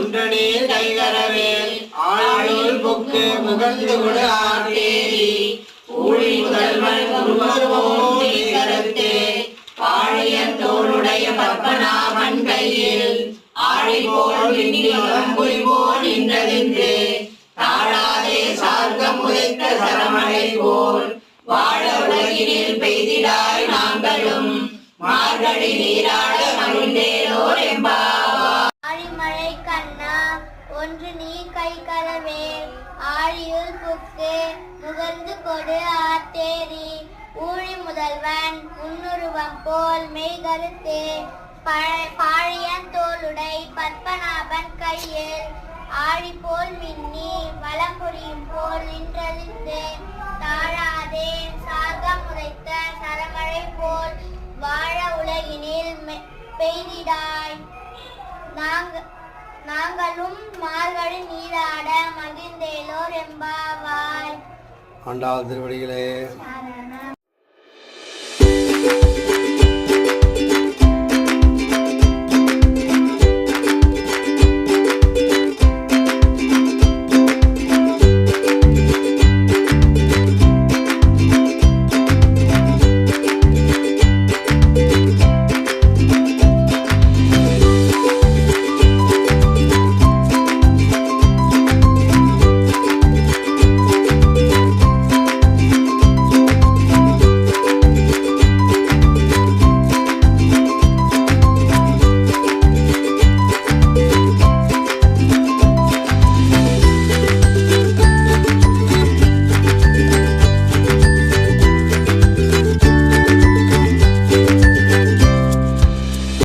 குன்றனே கைகரவேல் ஆயுள் புக்கு முகந்து கொடு ஆட்டேரி ஊழி முதல்வன் உருவமோம் கருத்தே பாழியன் தோளுடைய பத்மநாபன் கையில் ஆழி போல் விண்ணிலம் புரிவோன் நின்றதின்று தாழாதே சார்கம் உதைத்த சரமழை போல் வாழ உலகினில் பெய்திடாய் நாங்களும் மார்கழி நீராட மகிழ்ந்தேலோர் எம்பாவாய். ஆழிமழை கண்ணா ஒன்று நீ கை கரவேல் ஆழியுள் புக்கு முகந்து கொடு ஆத்தேரி ஊழி முதல்வன் உன்னுருவம் போல் மெய்கருத்தே பாழியன் தோளுடை பத்மநாபன் கையில் ஆழி போல் மின்னி வலம் புரியும் போல் நின்றதித்து தாழாதே சார்கம் உதைத்த சரமழை போல் வாழ உலகினில் பெய்திடாய் நாங்களும் மார்கழி நீராட மகிழ்ந்தேலோர் எம்பாவாய். ஆண்டாள் திருவடிகளே.